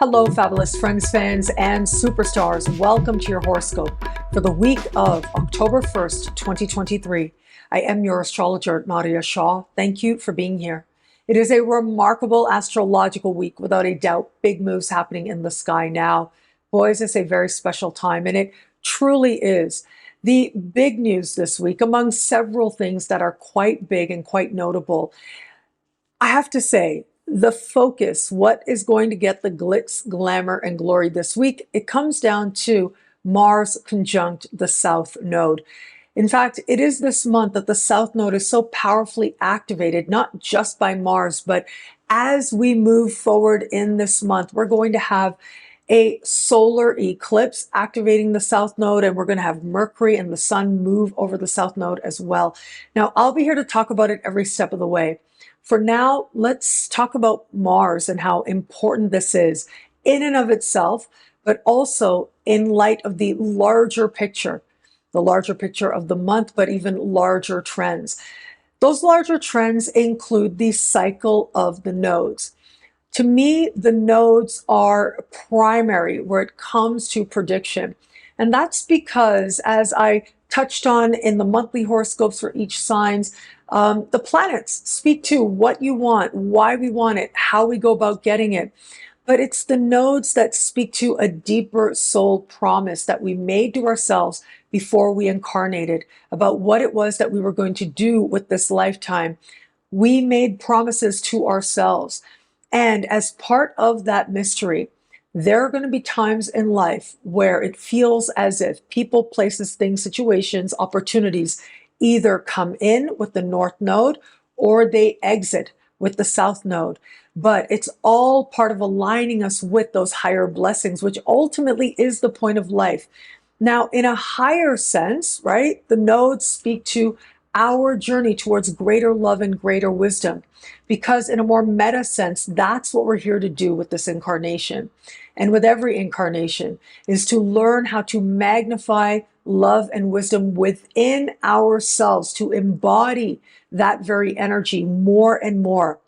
Hello, fabulous friends, fans, and superstars. Welcome to your horoscope for the week of October 1st, 2023. I am your astrologer, Nadiya Shah. Thank you for being here. It is a remarkable astrological week, without a doubt. Big moves happening in the sky now. Boys, it's a very special time, and it truly is. The big news this week, among several things that are quite big and quite notable, I have to say, the focus, what is going to get the glitz, glamour, and glory this week, it comes down to Mars conjunct the South Node. In fact, it is this month that the South Node is so powerfully activated, not just by Mars, but as we move forward in this month, we're going to have a solar eclipse activating the South Node, and we're going to have Mercury and the Sun move over the South Node as well. Now, I'll be here to talk about it every step of the way. For now, let's talk about Mars and how important this is in and of itself, but also in light of the larger picture of the month, but even larger trends. Those larger trends include the cycle of the nodes. To me, the nodes are primary where it comes to prediction. And that's because, as I touched on in the monthly horoscopes for each signs, the planets speak to what you want, why we want it, how we go about getting it. But it's the nodes that speak to a deeper soul promise that we made to ourselves before we incarnated about what it was that we were going to do with this lifetime. We made promises to ourselves. And as part of that mystery, there are going to be times in life where it feels as if people, places, things, situations, opportunities either come in with the North Node or they exit with the South Node. But it's all part of aligning us with those higher blessings, which ultimately is the point of life. Now, in a higher sense, right, the nodes speak to our journey towards greater love and greater wisdom, because in a more meta sense, that's what we're here to do with this incarnation. And with every incarnation is to learn how to magnify love and wisdom within ourselves, to embody that very energy more and more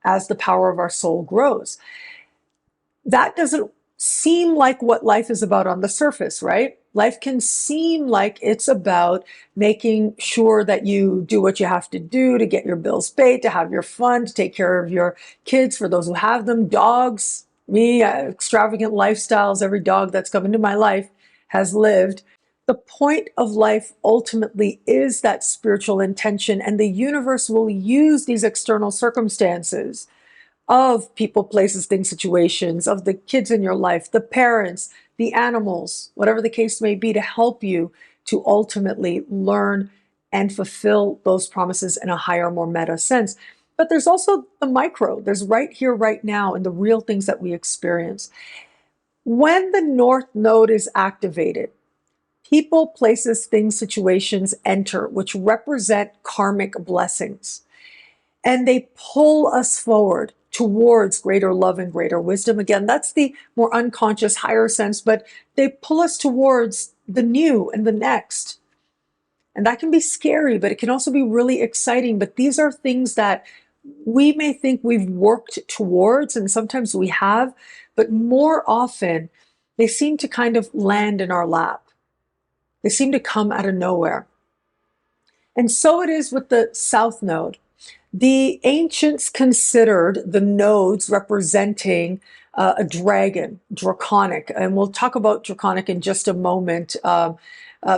as the power of our soul grows. That doesn't seem like what life is about on the surface, right? Life can seem like it's about making sure that you do what you have to do to get your bills paid, to have your fun, to take care of your kids, for those who have them, dogs, me, extravagant lifestyles. Every dog that's come into my life has lived. The point of life ultimately is that spiritual intention, and the universe will use these external circumstances of people, places, things, situations, of the kids in your life, the parents, the animals, whatever the case may be, to help you to ultimately learn and fulfill those promises in a higher, more meta sense. But there's also the micro. There's right here, right now, and the real things that we experience. When the North Node is activated, people, places, things, situations enter, which represent karmic blessings. And they pull us forward towards greater love and greater wisdom. Again, that's the more unconscious, higher sense, but they pull us towards the new and the next. And that can be scary, but it can also be really exciting. But these are things that we may think we've worked towards, and sometimes we have, but more often they seem to kind of land in our lap. They seem to come out of nowhere. And so it is with the South Node. The ancients considered the nodes representing a dragon, Draconic. And we'll talk about Draconic in just a moment.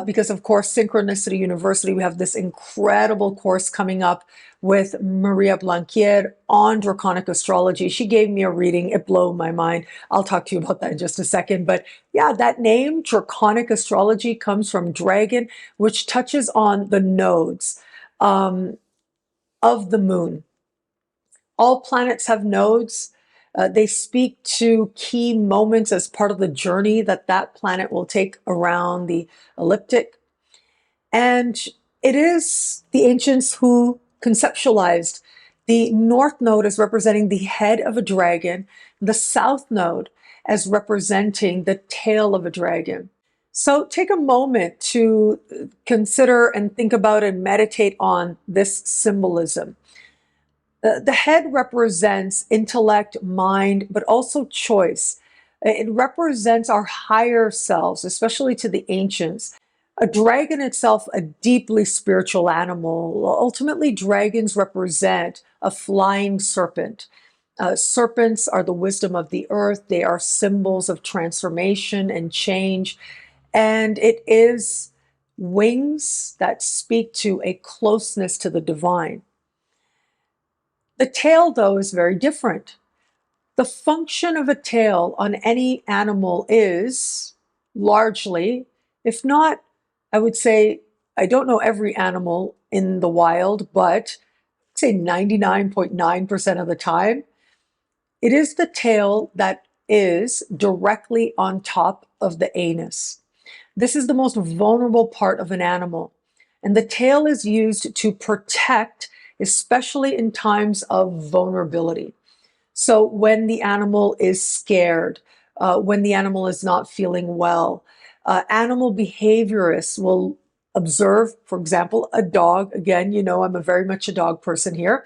Because of course, Synchronicity University, we have this incredible course coming up with Maria BLAQUIER on Draconic astrology. She gave me a reading. It blew my mind. I'll talk to you about that in just a second. But yeah, that name, Draconic astrology, comes from dragon, which touches on the nodes of the moon. All planets have nodes. They speak to key moments as part of the journey that that planet will take around the ecliptic. And it is the ancients who conceptualized the North Node as representing the head of a dragon, the South Node as representing the tail of a dragon. So take a moment to consider and think about and meditate on this symbolism. The head represents intellect, mind, but also choice. It represents our higher selves, especially to the ancients. A dragon itself, a deeply spiritual animal. Ultimately, dragons represent a flying serpent. Serpents are the wisdom of the earth. They are symbols of transformation and change. And it is wings that speak to a closeness to the divine. The tail, though, is very different. The function of a tail on any animal is largely, if not, I would say, I don't know every animal in the wild, but I'd say 99.9% of the time, it is the tail that is directly on top of the anus. This is the most vulnerable part of an animal. And the tail is used to protect, especially in times of vulnerability. So when the animal is scared, when the animal is not feeling well, animal behaviorists will observe, for example, a dog. Again, you know, I'm a very much a dog person here.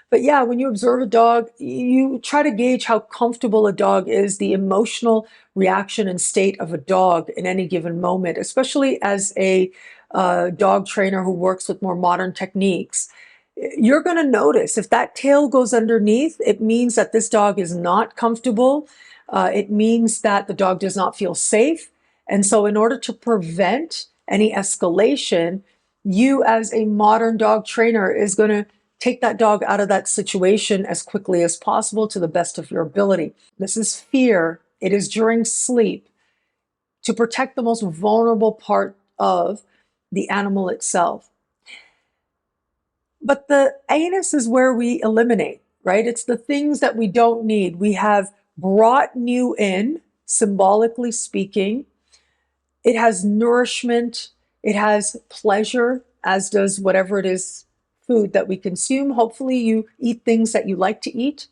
But yeah, when you observe a dog, you try to gauge how comfortable a dog is, the emotional reaction and state of a dog in any given moment, especially as a dog trainer who works with more modern techniques. You're going to notice if that tail goes underneath, it means that this dog is not comfortable. It means that the dog does not feel safe. And so in order to prevent any escalation, you as a modern dog trainer is going to take that dog out of that situation as quickly as possible to the best of your ability. This is fear. It is during sleep to protect the most vulnerable part of the animal itself. But the anus is where we eliminate, right? It's the things that we don't need. We have brought new in, symbolically speaking. It has nourishment. It has pleasure, as does whatever it is, food that we consume. Hopefully you eat things that you like to eat,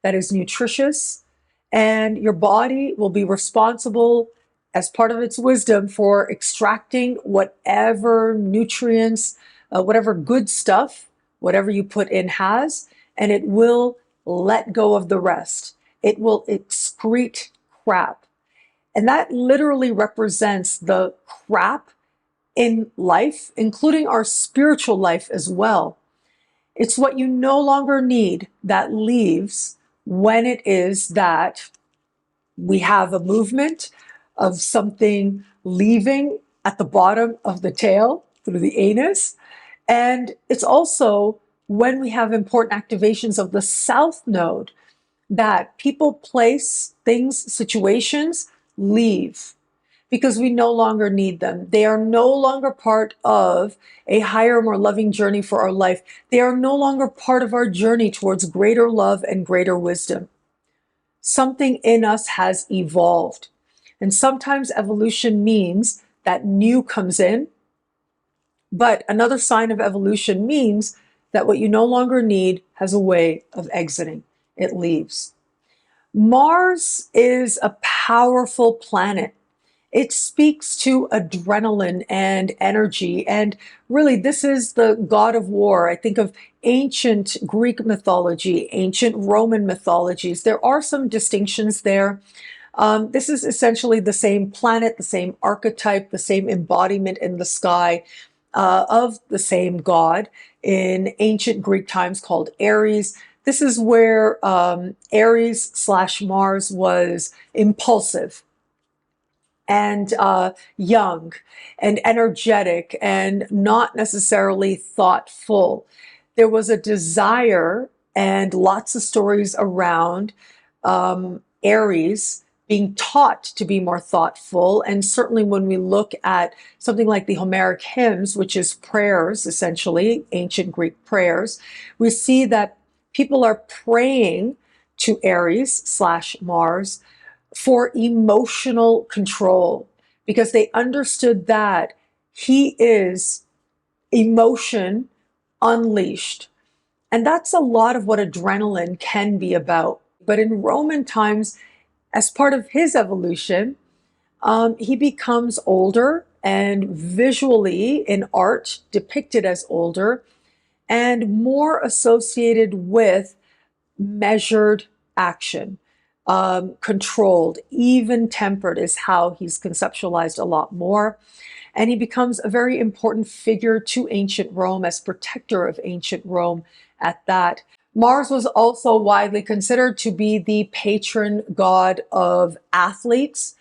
that is nutritious, and your body will be responsible as part of its wisdom for extracting whatever nutrients, whatever good stuff, whatever you put in has, and it will let go of the rest. It will excrete crap. And that literally represents the crap in life, including our spiritual life as well. It's what you no longer need that leaves when it is that we have a movement of something leaving at the bottom of the tail through the anus. And it's also when we have important activations of the south node that people, place, things, situations leave because we no longer need them. They are no longer part of a higher, more loving journey for our life. They are no longer part of our journey towards greater love and greater wisdom. Something in us has evolved. And sometimes evolution means that new comes in, but another sign of evolution means that what you no longer need has a way of exiting. It leaves. Mars is a powerful planet. It speaks to adrenaline and energy. And really, this is the god of war. I think of ancient Greek mythology, ancient Roman mythologies. There are some distinctions there. This is essentially the same planet, the same archetype, the same embodiment in the sky of the same god in ancient Greek times called Aries. This is where Aries/Mars was impulsive and young and energetic and not necessarily thoughtful. There was a desire and lots of stories around Aries being taught to be more thoughtful. And certainly when we look at something like the Homeric hymns, which is prayers, essentially, ancient Greek prayers, we see that people are praying to Aries/Mars for emotional control because they understood that he is emotion unleashed. And that's a lot of what adrenaline can be about. But in Roman times, as part of his evolution, he becomes older and visually in art depicted as older. and more associated with measured action. Controlled, even tempered is how he's conceptualized a lot more. And he becomes a very important figure to ancient Rome as protector of ancient Rome at that. Mars was also widely considered to be the patron god of athletes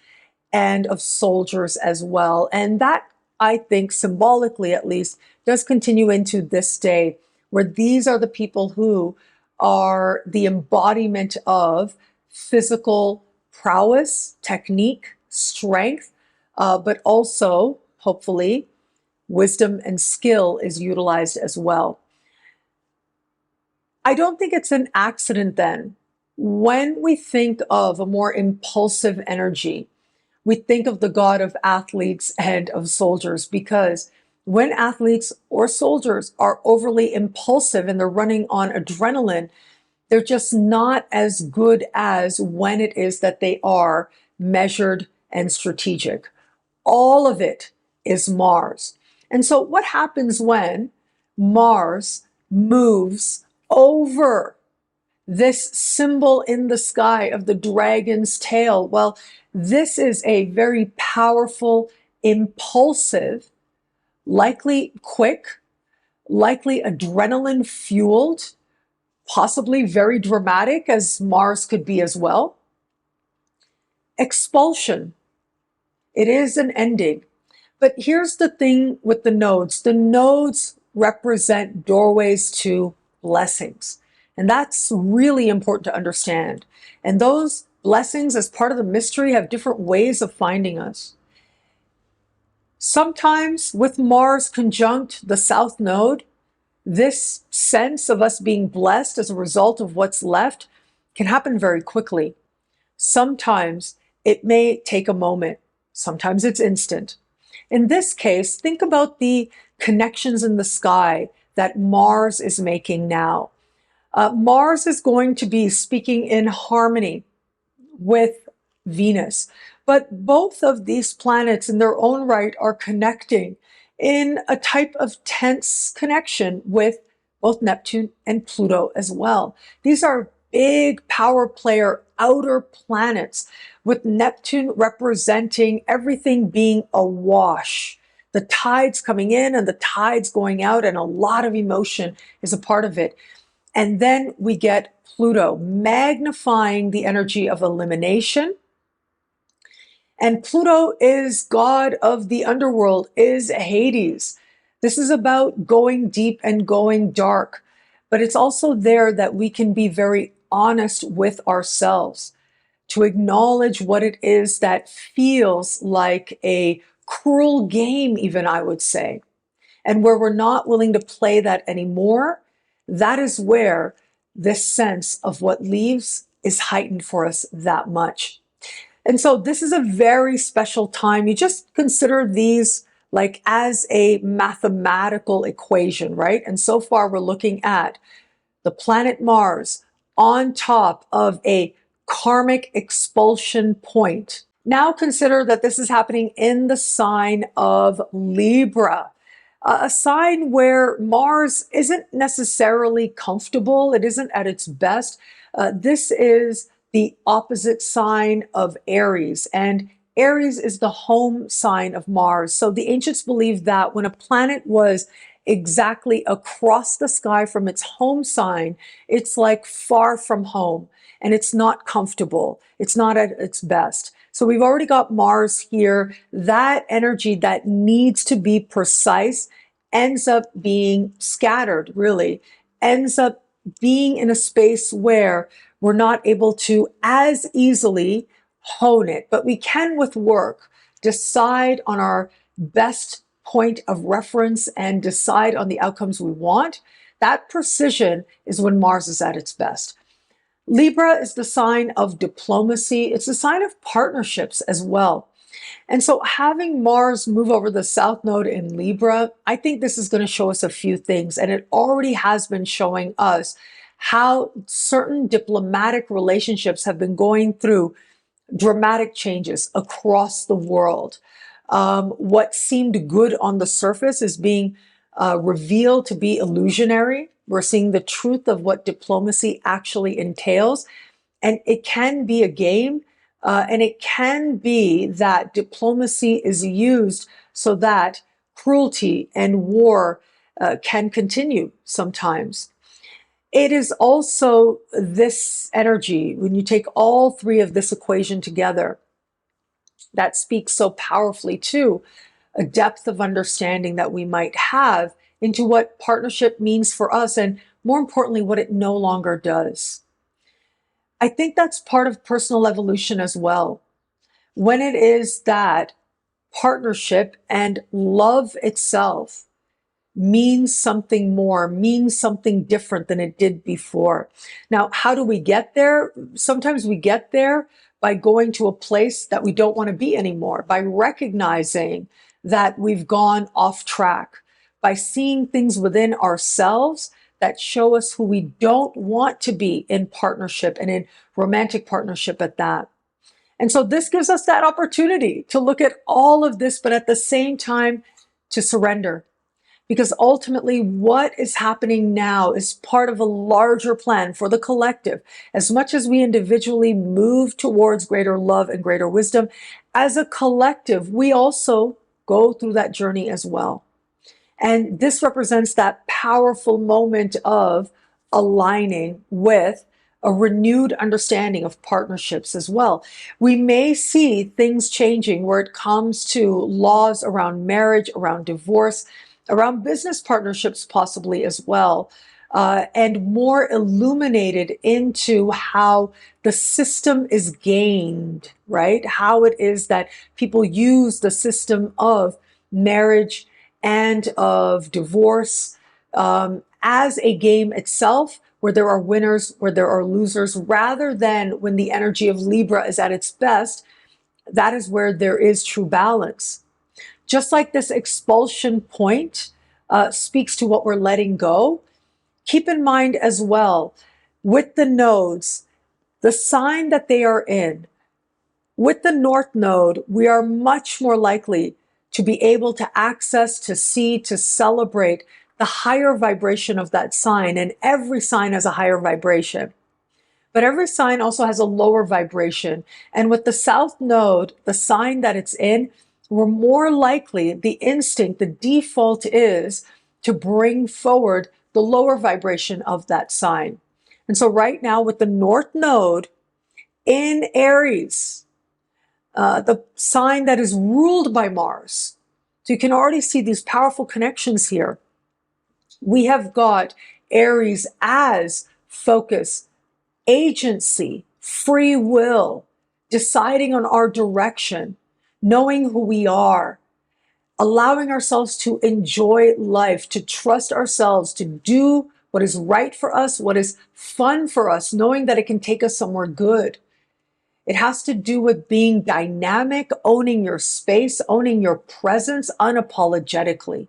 and of soldiers as well. And that, I think, symbolically at least, does continue into this day, where these are the people who are the embodiment of physical prowess, technique, strength, but also, hopefully, wisdom and skill is utilized as well. I don't think it's an accident then when we think of a more impulsive energy. We think of the god of athletes and of soldiers, because when athletes or soldiers are overly impulsive and they're running on adrenaline, they're just not as good as when it is that they are measured and strategic. All of it is Mars. And so what happens when Mars moves over this symbol in the sky of the dragon's tail? Well, this is a very powerful, impulsive, likely quick, likely adrenaline fueled, possibly very dramatic, as Mars could be as well, expulsion. It is an ending. But here's the thing with the nodes. The nodes represent doorways to blessings. And that's really important to understand. And those blessings, as part of the mystery, have different ways of finding us. Sometimes with Mars conjunct the South Node, this sense of us being blessed as a result of what's left can happen very quickly. Sometimes it may take a moment. Sometimes it's instant. In this case, think about the connections in the sky that Mars is making now. Mars is going to be speaking in harmony with Venus, but both of these planets in their own right are connecting in a type of tense connection with both Neptune and Pluto as well. These are big power player outer planets, with Neptune representing everything being awash. The tides coming in and the tides going out, and a lot of emotion is a part of it. And then we get Pluto magnifying the energy of elimination. And Pluto is god of the underworld, is Hades. This is about going deep and going dark. But it's also there that we can be very honest with ourselves, to acknowledge what it is that feels like a cruel game, even, I would say. And where we're not willing to play that anymore, that is where this sense of what leaves is heightened for us that much. And so this is a very special time. You just consider these like as a mathematical equation, right? And so far we're looking at the planet Mars on top of a karmic expulsion point. Now consider that this is happening in the sign of Libra, a sign where Mars isn't necessarily comfortable. It isn't at its best. This is the opposite sign of Aries, and Aries is the home sign of Mars. So the ancients believed that when a planet was exactly across the sky from its home sign, it's like far from home, and it's not comfortable. It's not at its best. So we've already got Mars here. That energy that needs to be precise ends up being scattered, really, ends up being in a space where we're not able to as easily hone it. But we can, with work, decide on our best point of reference and decide on the outcomes we want. That precision is when Mars is at its best. Libra is the sign of diplomacy. It's a sign of partnerships as well. And so having Mars move over the South Node in Libra, I think this is going to show us a few things. And it already has been showing us how certain diplomatic relationships have been going through dramatic changes across the world. What seemed good on the surface is being revealed to be illusionary. We're seeing the truth of what diplomacy actually entails. And it can be a game, and it can be that diplomacy is used so that cruelty and war can continue sometimes. It is also this energy, when you take all three of this equation together, that speaks so powerfully to a depth of understanding that we might have into what partnership means for us, and more importantly, what it no longer does. I think that's part of personal evolution as well. When it is that partnership and love itself means something more, means something different than it did before. Now, how do we get there? Sometimes we get there by going to a place that we don't want to be anymore, by recognizing that we've gone off track, by seeing things within ourselves that show us who we don't want to be in partnership, and in romantic partnership at that. And so this gives us that opportunity to look at all of this, but at the same time to surrender. Because ultimately what is happening now is part of a larger plan for the collective. As much as we individually move towards greater love and greater wisdom, as a collective, we also go through that journey as well. And this represents that powerful moment of aligning with a renewed understanding of partnerships as well. We may see things changing where it comes to laws around marriage, around divorce, around business partnerships possibly as well, and more illuminated into how the system is gained, right? How it is that people use the system of marriage and of divorce as a game itself, where there are winners, where there are losers, rather than when the energy of Libra is at its best. That is where there is true balance. Just like this expulsion point speaks to what we're letting go, keep in mind as well, with the nodes, the sign that they are in. With the North Node, we are much more likely to be able to access, to see, to celebrate the higher vibration of that sign. And every sign has a higher vibration. But every sign also has a lower vibration. And with the South Node, the sign that it's in, we're more likely, the instinct, the default is to bring forward the lower vibration of that sign. And so right now with the North Node in Aries, the sign that is ruled by Mars, so you can already see these powerful connections here. We have got Aries as focus, agency, free will, deciding on our direction, knowing who we are, allowing ourselves to enjoy life, to trust ourselves, to do what is right for us, what is fun for us, knowing that it can take us somewhere good. It has to do with being dynamic, owning your space, owning your presence unapologetically,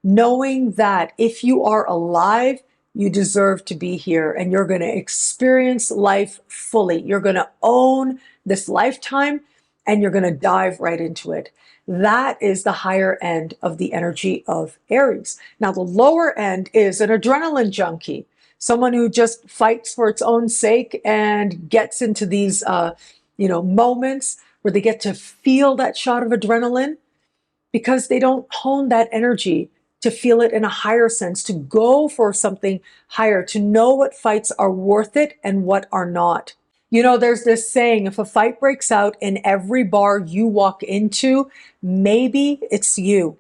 knowing that if you are alive, you deserve to be here and you're going to experience life fully. You're going to own this lifetime and you're going to dive right into it. That is the higher end of the energy of Aries. Now, the lower end is an adrenaline junkie, someone who just fights for its own sake and gets into these, moments where they get to feel that shot of adrenaline because they don't hone that energy to feel it in a higher sense, to go for something higher, to know what fights are worth it and what are not. You know, there's this saying, if a fight breaks out in every bar you walk into, maybe it's you.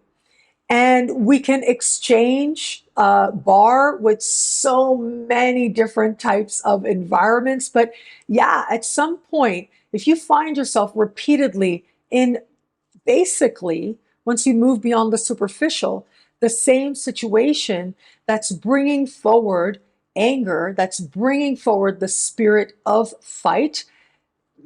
And we can exchange bar with so many different types of environments. But yeah, at some point, if you find yourself repeatedly in basically, once you move beyond the superficial, the same situation that's bringing forward anger, that's bringing forward the spirit of fight,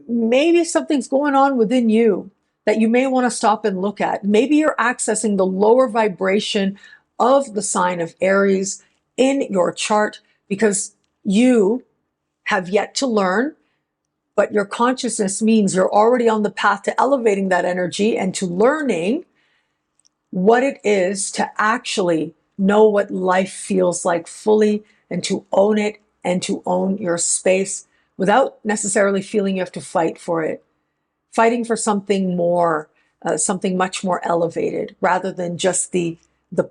maybe something's going on within you that you may want to stop and look at. Maybe you're accessing the lower vibration of the sign of Aries in your chart because you have yet to learn, but your consciousness means you're already on the path to elevating that energy and to learning what it is to actually know what life feels like fully, and to own it and to own your space without necessarily feeling you have to fight for it. Fighting for something more, something much more elevated, rather than just the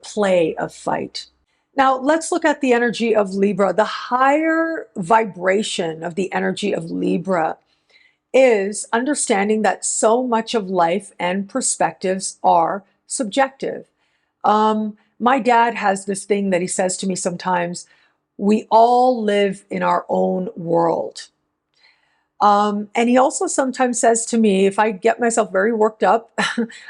play of fight. Now, let's look at the energy of Libra. The higher vibration of the energy of Libra is understanding that so much of life and perspectives are subjective. My dad has this thing that he says to me sometimes: we all live in our own world. And he also sometimes says to me, if I get myself very worked up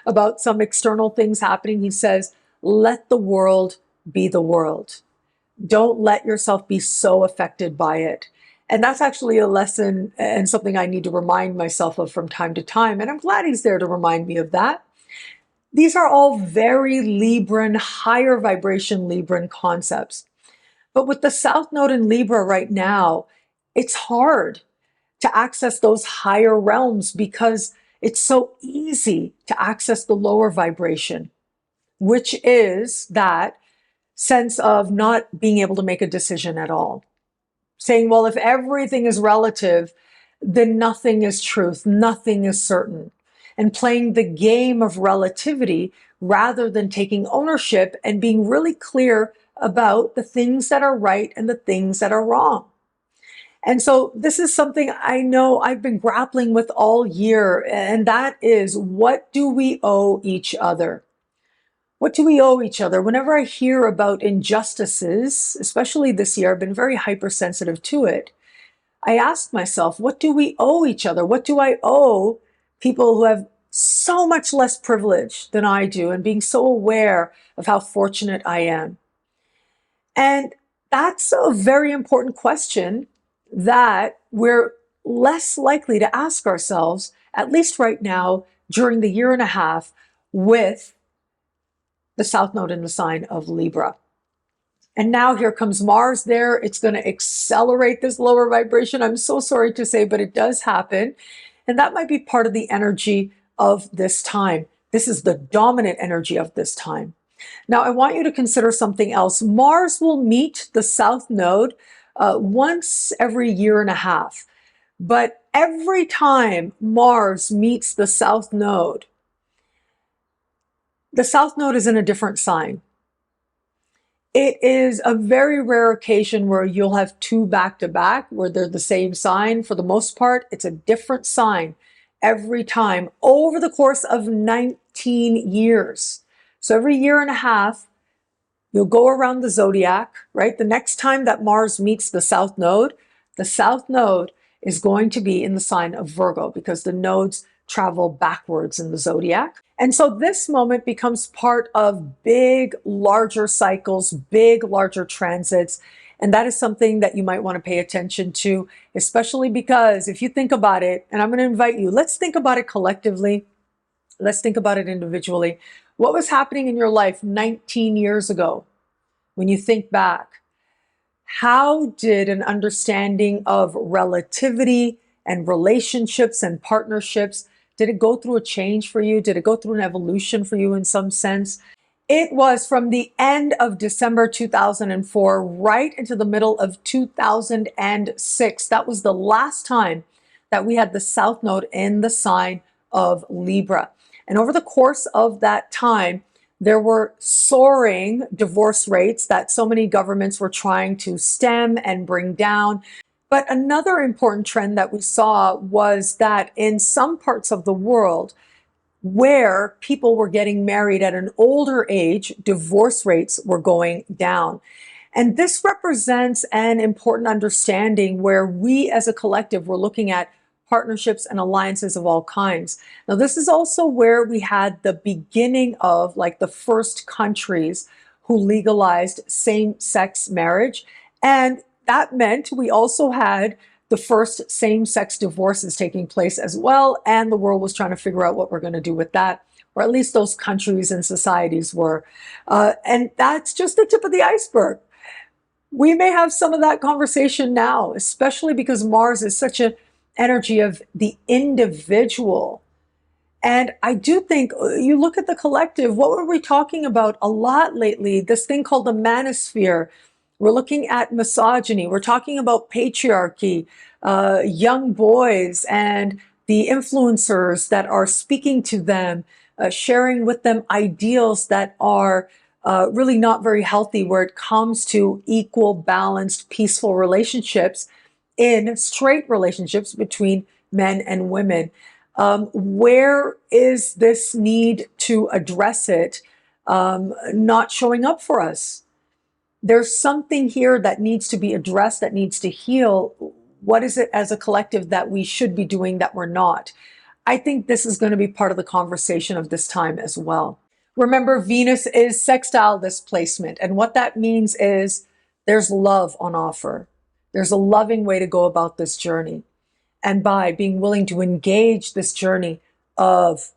about some external things happening, he says, let the world be the world. Don't let yourself be so affected by it. And that's actually a lesson and something I need to remind myself of from time to time. And I'm glad he's there to remind me of that. These are all very Libran, higher vibration Libran concepts. But with the South Node in Libra right now, it's hard to access those higher realms because it's so easy to access the lower vibration, which is that sense of not being able to make a decision at all. Saying, well, if everything is relative, then nothing is truth, nothing is certain. And playing the game of relativity rather than taking ownership and being really clear about the things that are right and the things that are wrong. And so this is something I know I've been grappling with all year, and that is, what do we owe each other? What do we owe each other? Whenever I hear about injustices, especially this year, I've been very hypersensitive to it. I ask myself, what do we owe each other? What do I owe people who have so much less privilege than I do, and being so aware of how fortunate I am? And that's a very important question that we're less likely to ask ourselves, at least right now, during the year and a half with the South Node in the sign of Libra. And now here comes Mars there. It's going to accelerate this lower vibration. I'm so sorry to say, but it does happen. And that might be part of the energy of this time. This is the dominant energy of this time. Now, I want you to consider something else. Mars will meet the South Node once every year and a half. But every time Mars meets the South Node is in a different sign. It is a very rare occasion where you'll have two back-to-back, where they're the same sign. For the most part, it's a different sign every time over the course of 19 years. So every year and a half, you'll go around the Zodiac, right? The next time that Mars meets the South Node is going to be in the sign of Virgo, because the nodes travel backwards in the Zodiac. And so this moment becomes part of big, larger cycles, big, larger transits. And that is something that you might want to pay attention to, especially because if you think about it, and I'm going to invite you, let's think about it collectively. Let's think about it individually. What was happening in your life 19 years ago when you think back? How did an understanding of relativity and relationships and partnerships, did it go through a change for you? Did it go through an evolution for you in some sense? It was from the end of December 2004 right into the middle of 2006. That was the last time that we had the South Node in the sign of Libra. And over the course of that time, there were soaring divorce rates that so many governments were trying to stem and bring down. But another important trend that we saw was that in some parts of the world where people were getting married at an older age, divorce rates were going down. And this represents an important understanding where we as a collective were looking at partnerships and alliances of all kinds. Now, this is also where we had the beginning of like the first countries who legalized same-sex marriage. And that meant we also had the first same-sex divorces taking place as well. And the world was trying to figure out what we're going to do with that, or at least those countries and societies were. And that's just the tip of the iceberg. We may have some of that conversation now, especially because Mars is such an energy of the individual. And I do think you look at the collective, what were we talking about a lot lately? This thing called the manosphere. We're looking at misogyny. We're talking about patriarchy, young boys and the influencers that are speaking to them, sharing with them ideals that are really not very healthy where it comes to equal, balanced, peaceful relationships in straight relationships between men and women. Where is this need to address it not showing up for us? There's something here that needs to be addressed, that needs to heal. What is it as a collective that we should be doing that we're not? I think this is going to be part of the conversation of this time as well. Remember, Venus is sextile this placement, and what that means is there's love on offer. There's a loving way to go about this journey. And by being willing to engage this journey of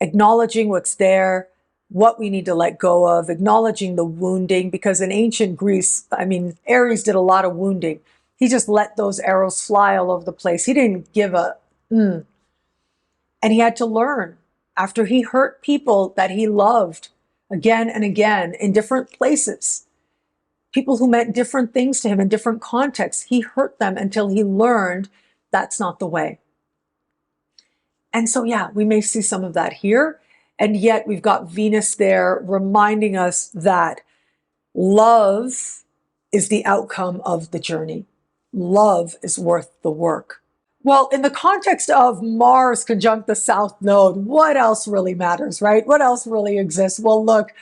acknowledging what's there, what we need to let go of, acknowledging the wounding, because in ancient Greece, I mean, Aries did a lot of wounding. He just let those arrows fly all over the place. He didn't give a, And he had to learn after he hurt people that he loved again and again in different places. People who meant different things to him in different contexts, he hurt them until he learned that's not the way. And so, yeah, we may see some of that here. And yet we've got Venus there reminding us that love is the outcome of the journey. Love is worth the work. Well, in the context of Mars conjunct the South Node, what else really matters, right? What else really exists? Well, look,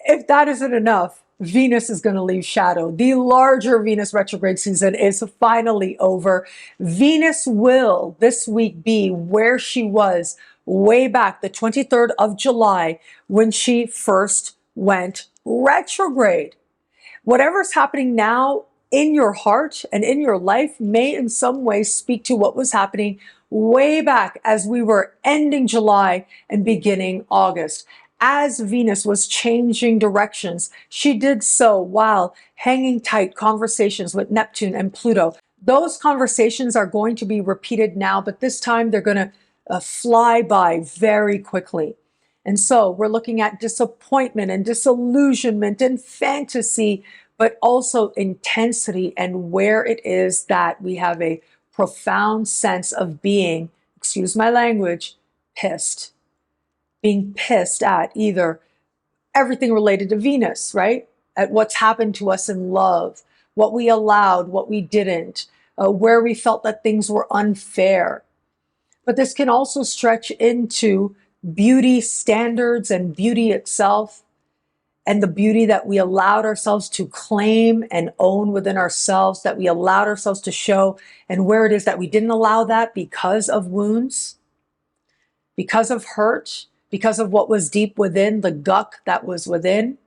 if that isn't enough, Venus is going to leave shadow. The larger Venus retrograde season is finally over. Venus will this week be where she was way back the 23rd of July when she first went retrograde. Whatever's happening now in your heart and in your life may in some way speak to what was happening way back as we were ending July and beginning August. As Venus was changing directions, she did so while hanging tight conversations with Neptune and Pluto. Those conversations are going to be repeated now, but this time they're going to fly by very quickly. And so we're looking at disappointment and disillusionment and fantasy, but also intensity and where it is that we have a profound sense of being, excuse my language, pissed. Being pissed at either everything related to Venus, right? At what's happened to us in love, what we allowed, what we didn't, where we felt that things were unfair. But this can also stretch into beauty standards and beauty itself, and the beauty that we allowed ourselves to claim and own within ourselves, that we allowed ourselves to show, and where it is that we didn't allow that because of wounds, because of hurt, because of what was deep within, the guck that was within.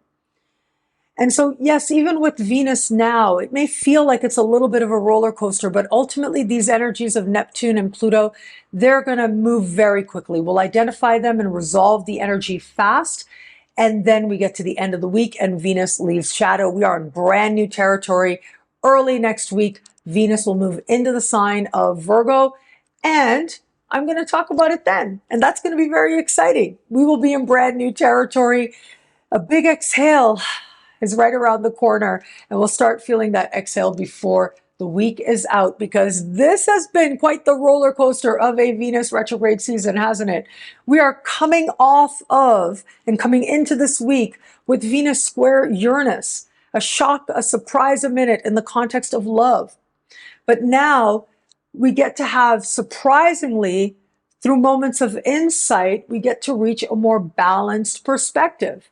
And so, yes, even with Venus now, it may feel like it's a little bit of a roller coaster, but ultimately these energies of Neptune and Pluto, they're going to move very quickly. We'll identify them and resolve the energy fast. And then we get to the end of the week and Venus leaves shadow. We are in brand new territory. Early next week, Venus will move into the sign of Virgo, and I'm going to talk about it then. And that's going to be very exciting. We will be in brand new territory. A big exhale is right around the corner, and we'll start feeling that exhale before the week is out, because this has been quite the roller coaster of a Venus retrograde season, hasn't it? We are coming off of and coming into this week with Venus square Uranus, a shock, a surprise, a minute in the context of love. But now we get to have, surprisingly, through moments of insight, we get to reach a more balanced perspective.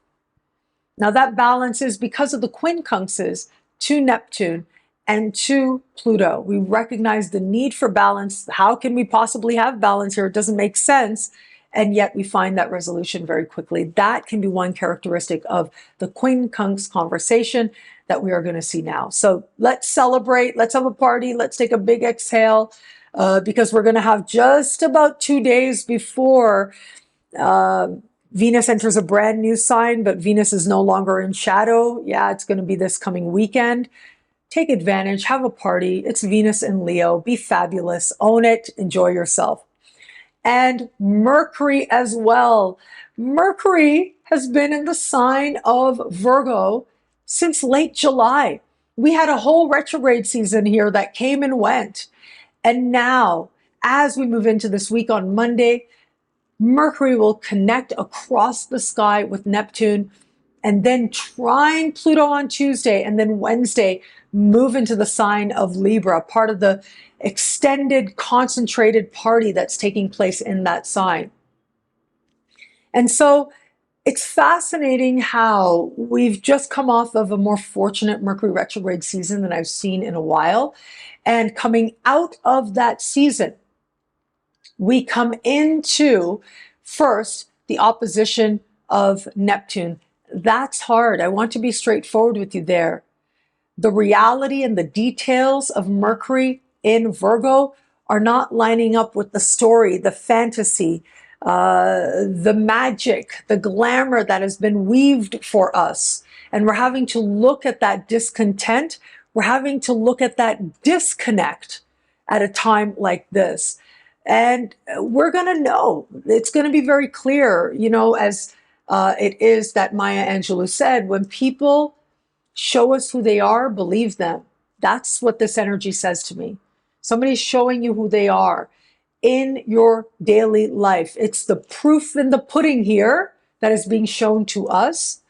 Now that balance is because of the quincunxes to Neptune and to Pluto. We recognize the need for balance. How can we possibly have balance here? It doesn't make sense. And yet we find that resolution very quickly. That can be one characteristic of the quincunx conversation that we are going to see now. So let's celebrate. Let's have a party. Let's take a big exhale because we're going to have just about 2 days before Venus enters a brand new sign, but Venus is no longer in shadow. Yeah, it's going to be this coming weekend. Take advantage, have a party. It's Venus in Leo. Be fabulous, own it, enjoy yourself. and Mercury as well. Mercury has been in the sign of Virgo since late July. We had a whole retrograde season here that came and went. And now, as we move into this week on Monday, Mercury will connect across the sky with Neptune and then trine Pluto on Tuesday, and then Wednesday move into the sign of Libra, part of the extended concentrated party that's taking place in that sign. And so it's fascinating how we've just come off of a more fortunate Mercury retrograde season than I've seen in a while. And coming out of that season, we come into first the opposition of Neptune. That's hard. I want to be straightforward with you there. The reality and the details of Mercury in Virgo are not lining up with the story, the fantasy, the magic, the glamour that has been weaved for us. And we're having to look at that discontent. We're having to look at that disconnect at a time like this. And we're going to know. It's going to be very clear, you know, as it is that Maya Angelou said, when people show us who they are, believe them. That's what this energy says to me. Somebody's showing you who they are in your daily life. It's the proof in the pudding here that is being shown to us.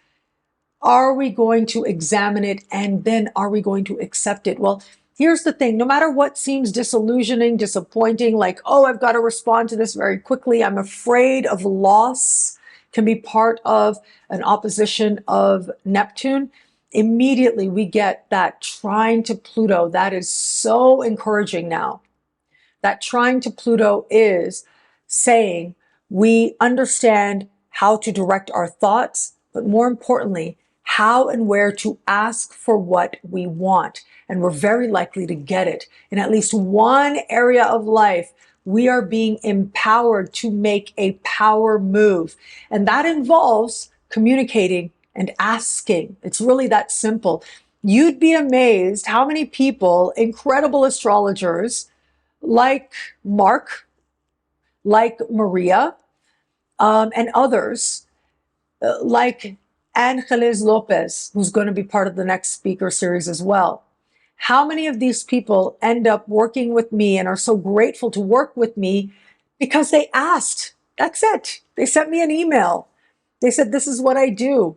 Are we going to examine it, and then are we going to accept it? Well, here's the thing. No matter what seems disillusioning, disappointing, like, oh, I've got to respond to this very quickly, I'm afraid of loss, can be part of an opposition of Neptune. Immediately we get that trine to Pluto. That is so encouraging now. That trine to Pluto is saying we understand how to direct our thoughts, but more importantly, how and where to ask for what we want. And we're very likely to get it. In at least one area of life, we are being empowered to make a power move. And that involves communicating and asking. It's really that simple. You'd be amazed how many people, incredible astrologers like MARC, like Maria, and others, like Angeles Lopez, who's going to be part of the next speaker series as well. How many of these people end up working with me and are so grateful to work with me because they asked? That's it. They sent me an email. They said, this is what I do.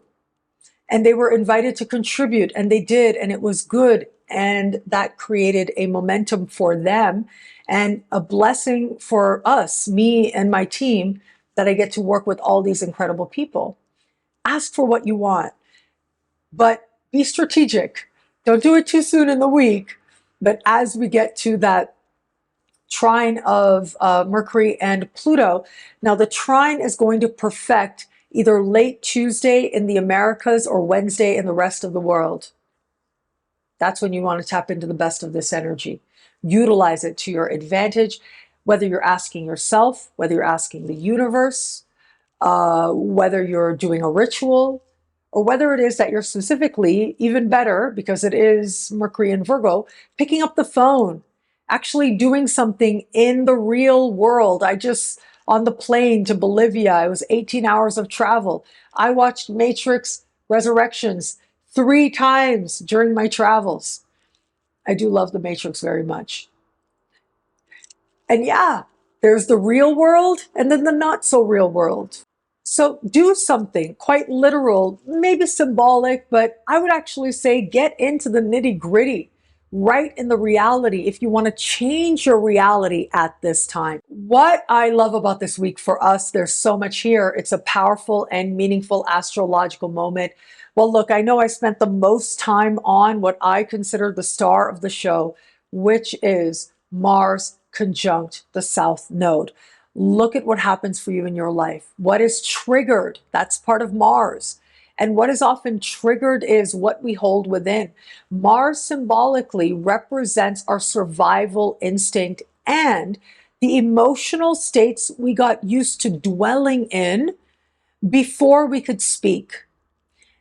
And they were invited to contribute, and they did, and it was good. And that created a momentum for them and a blessing for us, me and my team, that I get to work with all these incredible people. Ask for what you want, but be strategic. Don't do it too soon in the week. But as we get to that trine of Mercury and Pluto, now the trine is going to perfect either late Tuesday in the Americas or Wednesday in the rest of the world. That's when you want to tap into the best of this energy. Utilize it to your advantage, whether you're asking yourself, whether you're asking the universe, whether you're doing a ritual, or whether it is that you're specifically, even better, because it is Mercury and Virgo, picking up the phone, actually doing something in the real world. On the plane to Bolivia, it was 18 hours of travel. I watched Matrix Resurrections 3 times during my travels. I do love the Matrix very much. And yeah, there's the real world and then the not so real world. So do something quite literal, maybe symbolic, but I would actually say get into the nitty gritty, right in the reality if you want to change your reality at this time. What I love about this week for us, there's so much here. It's a powerful and meaningful astrological moment. Well, look, I know I spent the most time on what I consider the star of the show, which is Mars conjunct the South Node. Look at what happens for you in your life. What is triggered? That's part of Mars. And what is often triggered is what we hold within. Mars symbolically represents our survival instinct and the emotional states we got used to dwelling in before we could speak.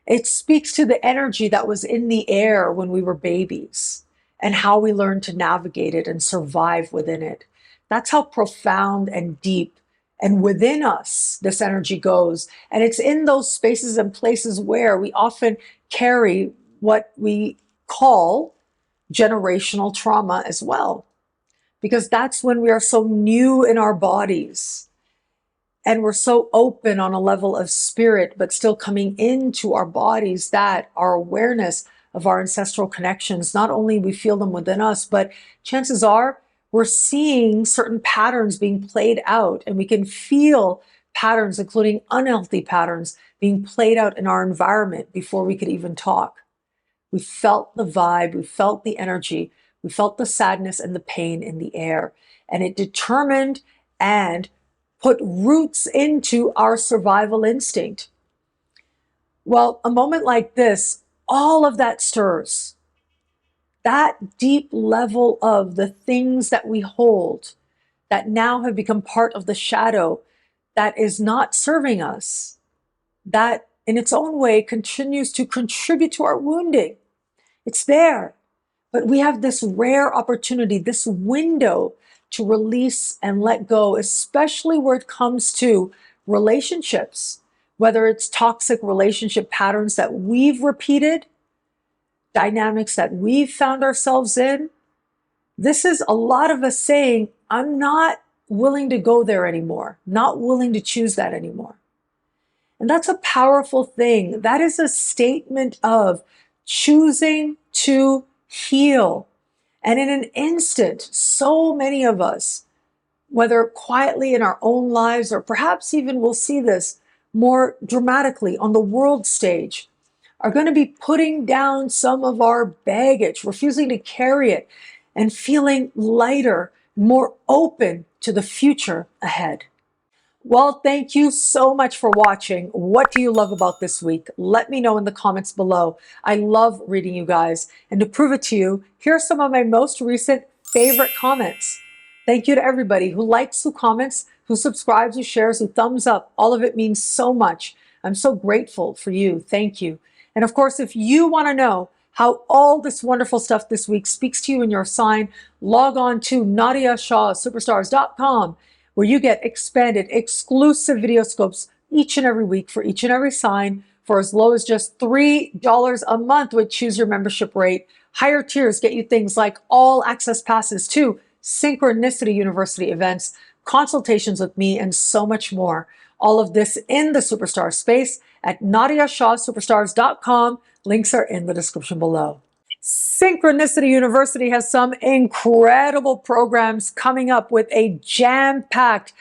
It speaks to the energy that was in the air when we were babies and how we learned to navigate it and survive within it. That's how profound and deep And within us, this energy goes. And it's in those spaces and places where we often carry what we call generational trauma as well. Because that's when we are so new in our bodies and we're so open on a level of spirit, but still coming into our bodies, that our awareness of our ancestral connections, not only we feel them within us, but chances are we're seeing certain patterns being played out, and we can feel patterns, including unhealthy patterns, being played out in our environment before we could even talk. We felt the vibe, we felt the energy, we felt the sadness and the pain in the air, and it determined and put roots into our survival instinct. Well, a moment like this, all of that stirs. That deep level of the things that we hold that now have become part of the shadow that is not serving us, that in its own way continues to contribute to our wounding. It's there, but we have this rare opportunity, this window to release and let go, especially where it comes to relationships, whether it's toxic relationship patterns that we've repeated, dynamics that we've found ourselves in. This is a lot of us saying, I'm not willing to go there anymore, not willing to choose that anymore. And that's a powerful thing. That is a statement of choosing to heal. And in an instant, so many of us, whether quietly in our own lives, or perhaps even we'll see this more dramatically on the world stage, are going to be putting down some of our baggage, refusing to carry it, and feeling lighter, more open to the future ahead. Well, thank you so much for watching. What do you love about this week? Let me know in the comments below. I love reading you guys. And to prove it to you, here are some of my most recent favorite comments. Thank you to everybody who likes, who comments, who subscribes, who shares, who thumbs up. All of it means so much. I'm so grateful for you. Thank you. And of course, if you want to know how all this wonderful stuff this week speaks to you in your sign, log on to NadiyaShawSuperstars.com, where you get expanded, exclusive video scopes each and every week for each and every sign for as low as just $3 a month with choose your membership rate. Higher tiers get you things like all access passes to Synchronicity University events, consultations with me, and so much more. All of this in the Superstar space at NadiyaShawSuperstars.com. Links are in the description below. Synchronicity University has some incredible programs coming up with a jam-packed,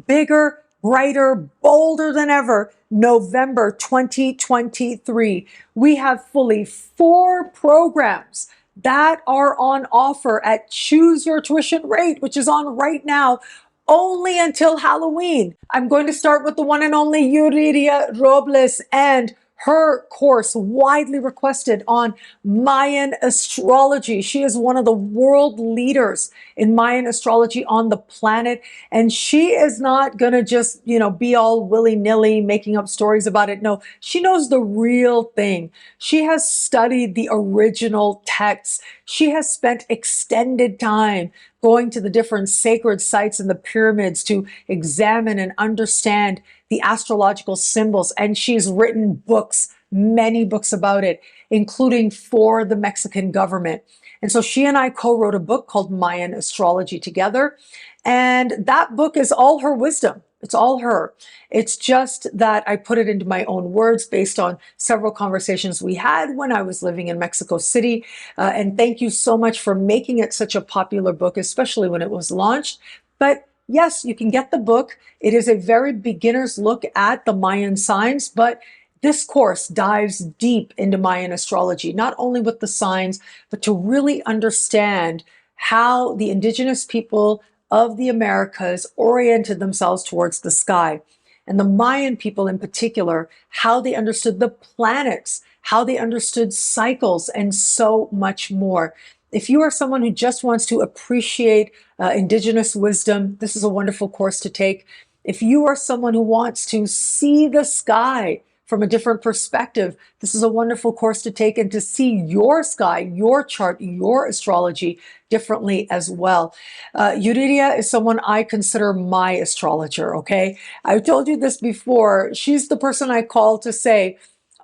bigger, brighter, bolder than ever November 2023. We have fully 4 programs that are on offer at Choose Your Tuition Rate, which is on right now, only until Halloween. I'm going to start with the one and only Yuridia Robles and her course, widely requested, on Mayan astrology. She is one of the world leaders in Mayan astrology on the planet. And she is not going to just, be all willy-nilly making up stories about it. No, she knows the real thing. She has studied the original texts. She has spent extended time going to the different sacred sites in the pyramids to examine and understand the astrological symbols. And she's written books, many books about it, including for the Mexican government. And so she and I co-wrote a book called Mayan Astrology together. And that book is all her wisdom. It's all her. It's just that I put it into my own words based on several conversations we had when I was living in Mexico City. And thank you so much for making it such a popular book, especially when it was launched. But yes, you can get the book. It is a very beginner's look at the Mayan signs, but this course dives deep into Mayan astrology, not only with the signs, but to really understand how the indigenous people of the Americas oriented themselves towards the sky. And the Mayan people in particular, how they understood the planets, how they understood cycles, and so much more. If you are someone who just wants to appreciate indigenous wisdom, this is a wonderful course to take. If you are someone who wants to see the sky from a different perspective. This is a wonderful course to take and to see your sky, your chart, your astrology differently as well. Yuridia is someone I consider my astrologer, okay? I've told you this before. She's the person I call to say,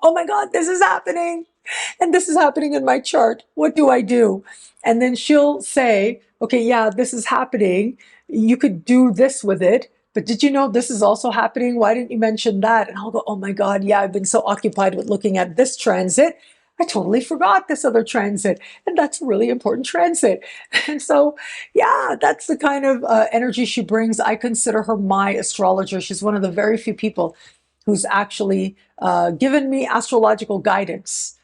oh my God, this is happening. And this is happening in my chart. What do I do? And then she'll say, okay, yeah, this is happening. You could do this with it. But did you know this is also happening? Why didn't you mention that? And I'll go, oh my God, yeah, I've been so occupied with looking at this transit. I totally forgot this other transit. And that's a really important transit. And so, yeah, that's the kind of energy she brings. I consider her my astrologer. She's one of the very few people who's actually given me astrological guidance.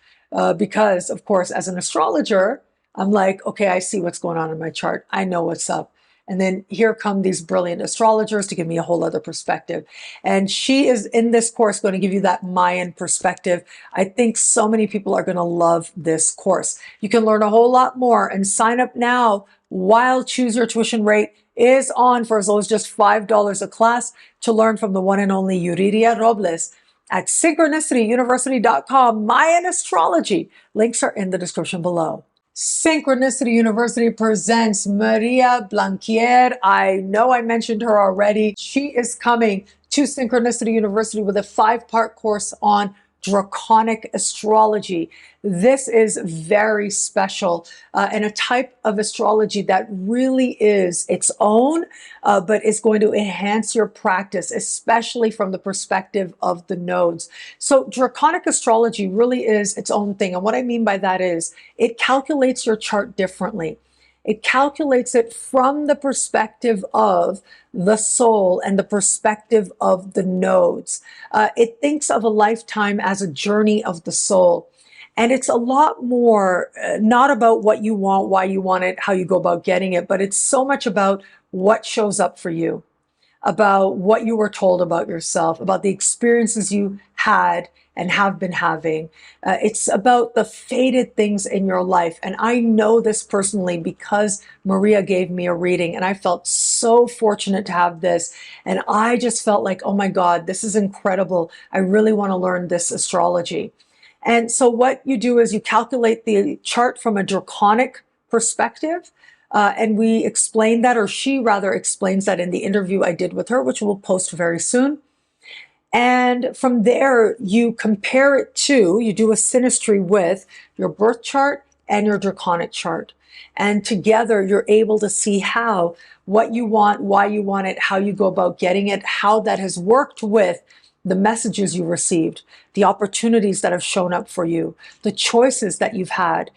Because, of course, as an astrologer, I'm like, okay, I see what's going on in my chart. I know what's up. And then here come these brilliant astrologers to give me a whole other perspective. And she is in this course going to give you that Mayan perspective. I think so many people are going to love this course. You can learn a whole lot more and sign up now while Choose Your Tuition Rate is on for as low as just $5 a class to learn from the one and only Yuridia Robles at synchronicityuniversity.com. Mayan astrology. Links are in the description below. Synchronicity University presents Maria BLAQUIER. I know I mentioned her already. She is coming to Synchronicity University with a 5-part course on Draconic astrology. This is very special and a type of astrology that really is its own, but is going to enhance your practice, especially from the perspective of the nodes. So Draconic astrology really is its own thing. And what I mean by that is it calculates your chart differently. It calculates it from the perspective of the soul and the perspective of the nodes. It thinks of a lifetime as a journey of the soul. And it's a lot more not about what you want, why you want it, how you go about getting it, but it's so much about what shows up for you, about what you were told about yourself, about the experiences you had and have been having. It's about the fated things in your life. And I know this personally because Maria gave me a reading and I felt so fortunate to have this. And I just felt like, oh my God, this is incredible. I really want to learn this astrology. And so what you do is you calculate the chart from a draconic perspective. And we explain that, or she rather explains that in the interview I did with her, which we'll post very soon. And from there, you compare it to, you do a synastry with your birth chart and your draconic chart. And together, you're able to see how, what you want, why you want it, how you go about getting it, how that has worked with the messages you received, the opportunities that have shown up for you, the choices that you've had.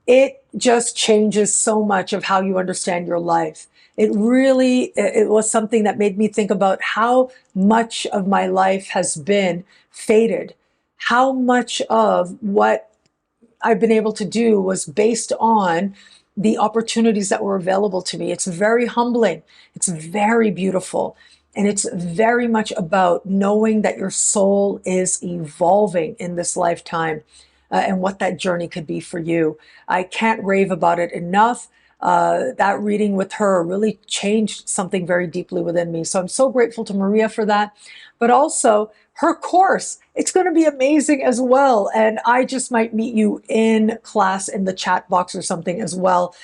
It just changes so much of how you understand your life. It was something that made me think about how much of my life has been fated, how much of what I've been able to do was based on the opportunities that were available to me. It's very humbling. It's very beautiful. And it's very much about knowing that your soul is evolving in this lifetime and what that journey could be for you. I can't rave about it enough. That reading with her really changed something very deeply within me. So I'm so grateful to Maria for that. But also her course, it's going to be amazing as well. And I just might meet you in class in the chat box or something as well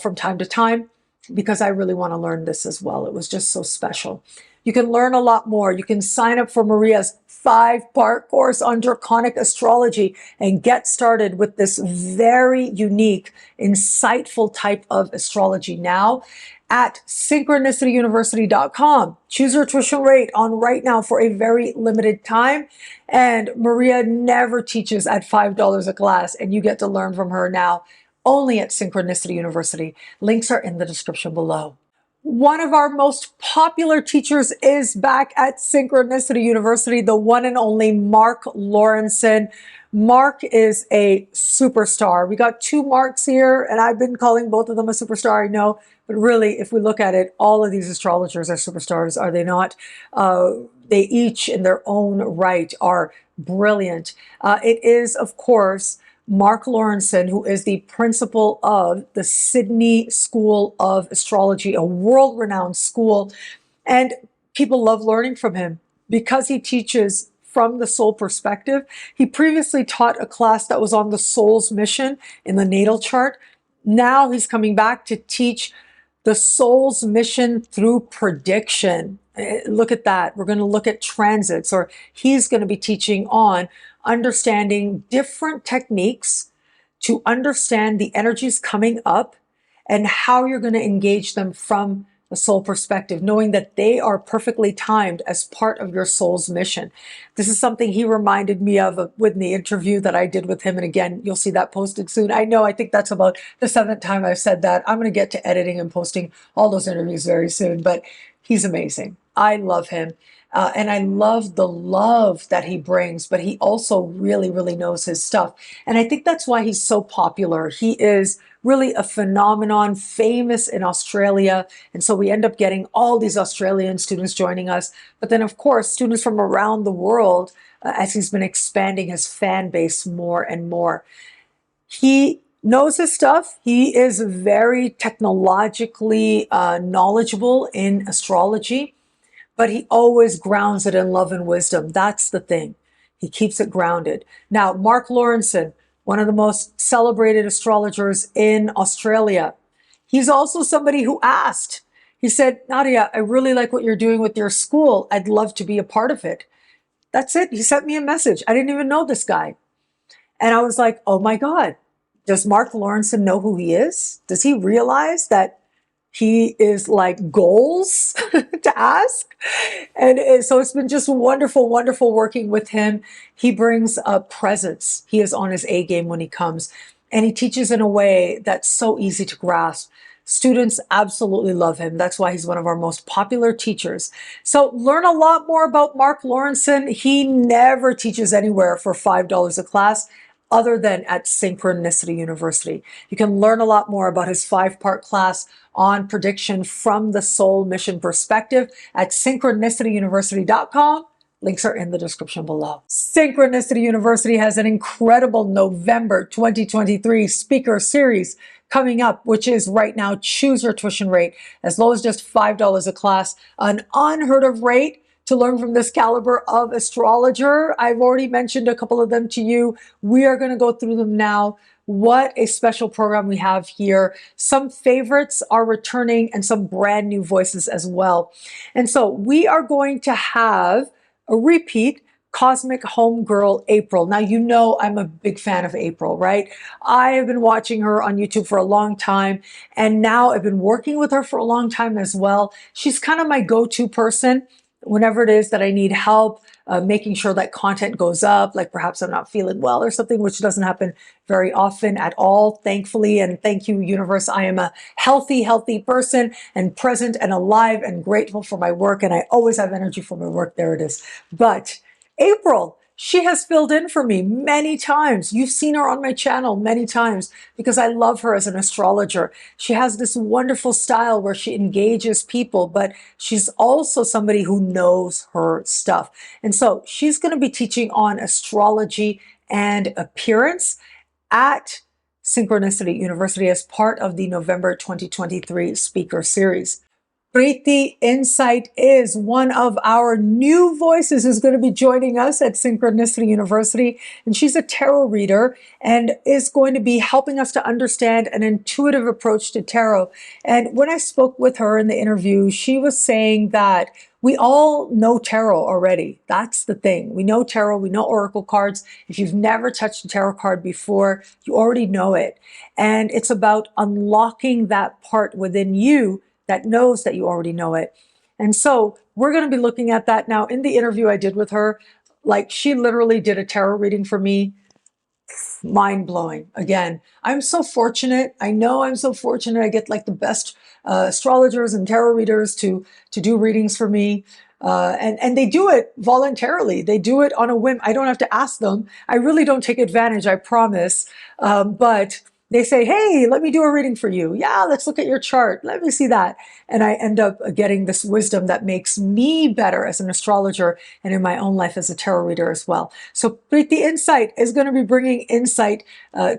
from time to time, because I really want to learn this as well. It was just so special. You can learn a lot more. You can sign up for Maria's 5-part course on Draconic astrology and get started with this very unique, insightful type of astrology now at synchronicityuniversity.com. Choose your tuition rate on right now for a very limited time. And Maria never teaches at $5 a class, and you get to learn from her now only at Synchronicity University. Links are in the description below. One of our most popular teachers is back at Synchronicity University, the one and only Mark LAURENSON. Mark is a superstar. We got 2 Marks here, and I've been calling both of them a superstar, I know. But really, if we look at it, all of these astrologers are superstars, are they not? They each, in their own right, are brilliant. It is, of course, Mark LAURENSON, who is the principal of the Sydney School of Astrology, a world-renowned school. And people love learning from him because he teaches from the soul perspective. He previously taught a class that was on the soul's mission in the natal chart. Now he's coming back to teach the soul's mission through prediction. Look at that. We're going to look at transits, or he's going to be teaching on understanding different techniques to understand the energies coming up and how you're going to engage them from the soul perspective, knowing that they are perfectly timed as part of your soul's mission. This is something he reminded me of with the interview that I did with him. And again, you'll see that posted soon. I think that's about the 7th time I've said that. I'm going to get to editing and posting all those interviews very soon, but he's amazing. I love him. And I love the love that he brings, but he also really, really knows his stuff. And I think that's why he's so popular. He is really a phenomenon, famous in Australia. And so we end up getting all these Australian students joining us. But then, of course, students from around the world as he's been expanding his fan base more and more. He knows his stuff. He is very technologically knowledgeable in astrology, but he always grounds it in love and wisdom. That's the thing. He keeps it grounded. Now, Mark Laurenson, one of the most celebrated astrologers in Australia, he's also somebody who asked. He said, Nadiya, I really like what you're doing with your school. I'd love to be a part of it. That's it. He sent me a message. I didn't even know this guy. And I was like, oh my God, does Mark Laurenson know who he is? Does he realize that he is like goals to ask? And so it's been just wonderful, wonderful working with him. He brings a presence. He is on his A game when he comes, and he teaches in a way that's so easy to grasp. Students absolutely love him. That's why he's one of our most popular teachers. So learn a lot more about Mark Laurenson. He never teaches anywhere for $5 a class other than at Synchronicity University. You can learn a lot more about his 5-part class on prediction from the soul mission perspective at synchronicityuniversity.com. Links are in the description below. Synchronicity University has an incredible November 2023 speaker series coming up, which is right now choose your tuition rate as low as just $5 a class, an unheard of rate to learn from this caliber of astrologer. I've already mentioned a couple of them to you. We are going to go through them now. What a special program we have here. Some favorites are returning and some brand new voices as well. And so we are going to have a repeat Cosmic Homegirl April. Now, you know I'm a big fan of April, right? I have been watching her on YouTube for a long time, and now I've been working with her for a long time as well. She's kind of my go-to person whenever it is that I need help making sure that content goes up, like perhaps I'm not feeling well or something, which doesn't happen very often at all, thankfully. And thank you, universe. I am a healthy, healthy person and present and alive and grateful for my work. And I always have energy for my work. There it is. But April, she has filled in for me many times. You've seen her on my channel many times because I love her as an astrologer. She has this wonderful style where she engages people, but she's also somebody who knows her stuff. And so she's going to be teaching on astrology and appearance at Synchronicity University as part of the November 2023 speaker series. Preeti Insight is one of our new voices who's going to be joining us at Synchronicity University. And she's a tarot reader and is going to be helping us to understand an intuitive approach to tarot. And when I spoke with her in the interview, she was saying that we all know tarot already. That's the thing. We know tarot, we know oracle cards. If you've never touched a tarot card before, you already know it. And it's about unlocking that part within you that knows that you already know it. And so we're going to be looking at that now. In the interview I did with her, like she literally did a tarot reading for me. Mind blowing. Again, I'm so fortunate. I know I'm so fortunate. I get like the best astrologers and tarot readers to do readings for me. And they do it voluntarily. They do it on a whim. I don't have to ask them. I really don't take advantage, I promise. But they say, hey, let me do a reading for you. Yeah, let's look at your chart. Let me see that. And I end up getting this wisdom that makes me better as an astrologer and in my own life as a tarot reader as well. So Preeti Insight is going to be bringing insight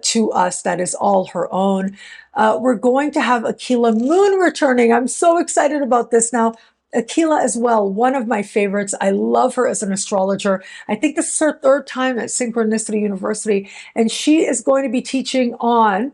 to us that is all her own. We're going to have Aquila Moon returning. I'm so excited about this now. Aquila as well, one of my favorites. I love her as an astrologer. I think this is her third time at Synchronicity University, and she is going to be teaching on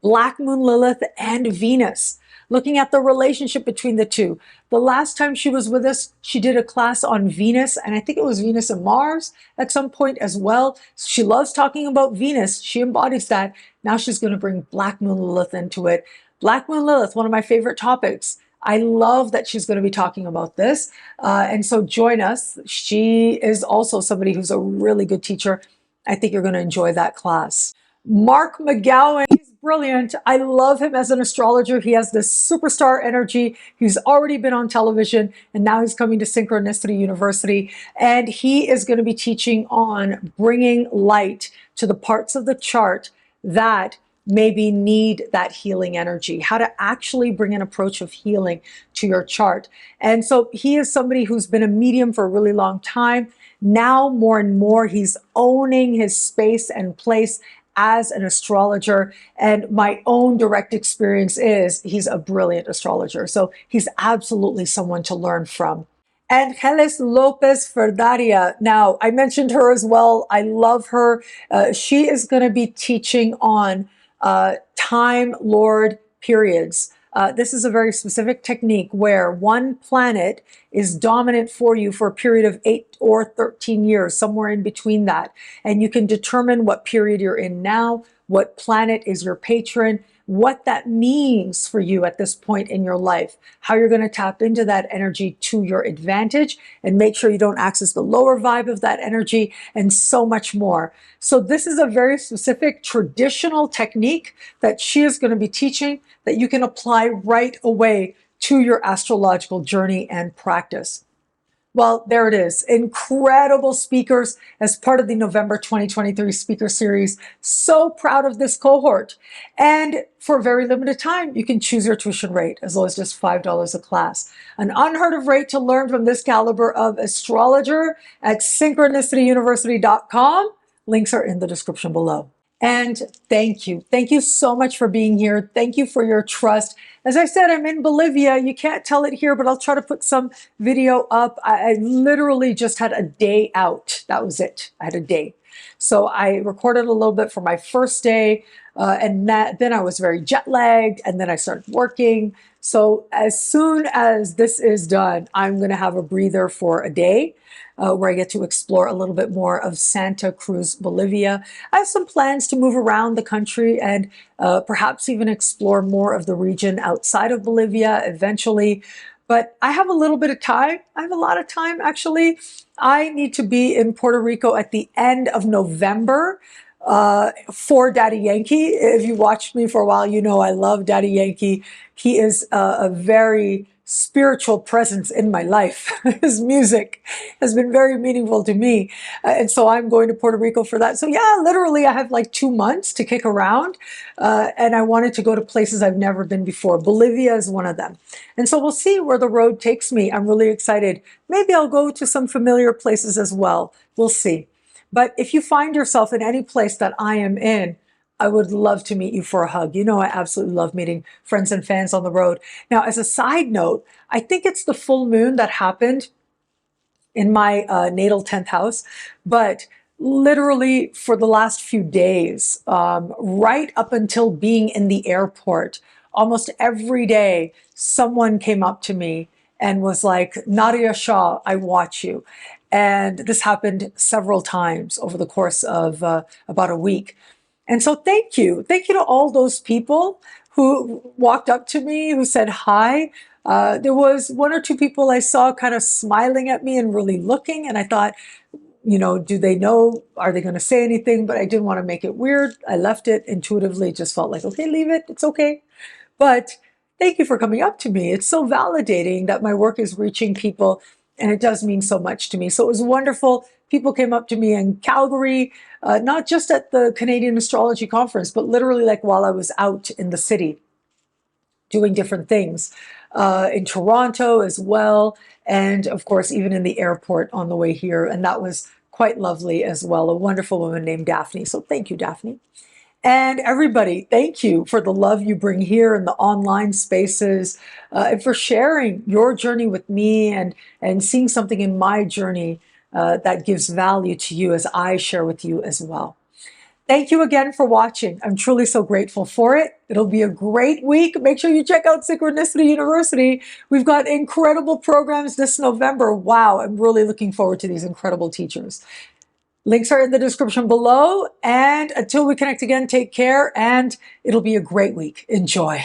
Black Moon Lilith and Venus, looking at the relationship between the two. The last time she was with us, she did a class on Venus, and I think it was Venus and Mars at some point as well. She loves talking about Venus. She embodies that. Now she's going to bring Black Moon Lilith into it. Black Moon Lilith, one of my favorite topics. I love that she's going to be talking about this. And so join us. She is also somebody who's a really good teacher. I think you're going to enjoy that class. Mark McGowan, he's brilliant. I love him as an astrologer. He has this superstar energy. He's already been on television, and now he's coming to Synchronicity University. And he is going to be teaching on bringing light to the parts of the chart that maybe need that healing energy, how to actually bring an approach of healing to your chart. And so he is somebody who's been a medium for a really long time. Now, more and more, he's owning his space and place as an astrologer, and my own direct experience is he's a brilliant astrologer. So he's absolutely someone to learn from. Angeles Lopez Ferdaria. Now, I mentioned her as well. I love her. She is going to be teaching on Time Lord periods. This is a very specific technique where one planet is dominant for you for a period of 8 or 13 years, somewhere in between that. And you can determine what period you're in now, what planet is your patron, what that means for you at this point in your life, how you're going to tap into that energy to your advantage and make sure you don't access the lower vibe of that energy, and so much more. So this is a very specific traditional technique that she is going to be teaching that you can apply right away to your astrological journey and practice. Well, there it is. Incredible speakers as part of the November 2023 speaker series. So proud of this cohort. And for a very limited time, you can choose your tuition rate as low as just $5 a class. An unheard of rate to learn from this caliber of astrologer at synchronicityuniversity.com. Links are in the description below. And thank you. Thank you so much for being here. Thank you for your trust. As I said, I'm in Bolivia. You can't tell it here, but I'll try to put some video up. I literally just had a day out. That was it. I had a day. So I recorded a little bit for my first day, and then I was very jet lagged, and then I started working. So as soon as this is done, I'm going to have a breather for a day. Where I get to explore a little bit more of Santa Cruz, Bolivia. I have some plans to move around the country and perhaps even explore more of the region outside of Bolivia eventually. But I have a little bit of time. I have a lot of time, actually. I need to be in Puerto Rico at the end of November for Daddy Yankee. If you watched me for a while, you know I love Daddy Yankee. He is a very spiritual presence in my life. His music has been very meaningful to me. And so I'm going to Puerto Rico for that. So yeah, literally I have like 2 months to kick around. And I wanted to go to places I've never been before. Bolivia is one of them. And so we'll see where the road takes me. I'm really excited. Maybe I'll go to some familiar places as well. We'll see. But if you find yourself in any place that I am in, I would love to meet you for a hug. You know, I absolutely love meeting friends and fans on the road. Now, as a side note, I think it's the full moon that happened in my natal 10th house, but literally for the last few days, right up until being in the airport, almost every day, someone came up to me and was like, Nadiya Shah, I watch you. And this happened several times over the course of about a week. And so thank you. Thank you to all those people who walked up to me, who said hi. There was 1 or 2 people I saw kind of smiling at me and really looking. And I thought, you know, do they know? Are they going to say anything? But I didn't want to make it weird. I left it intuitively, just felt like, okay, leave it. It's okay. But thank you for coming up to me. It's so validating that my work is reaching people. And it does mean so much to me. So it was wonderful. People came up to me in Calgary, not just at the Canadian Astrology Conference, but literally like while I was out in the city doing different things, in Toronto as well. And of course, even in the airport on the way here. And that was quite lovely as well. A wonderful woman named Daphne. So thank you, Daphne. And everybody, thank you for the love you bring here in the online spaces, and for sharing your journey with me, and seeing something in my journey that gives value to you as I share with you as well. Thank you again for watching. I'm truly so grateful for it. It'll be a great week. Make sure you check out Synchronicity University. We've got incredible programs this November. Wow, I'm really looking forward to these incredible teachers. Links are in the description below. And until we connect again, take care, and it'll be a great week. Enjoy.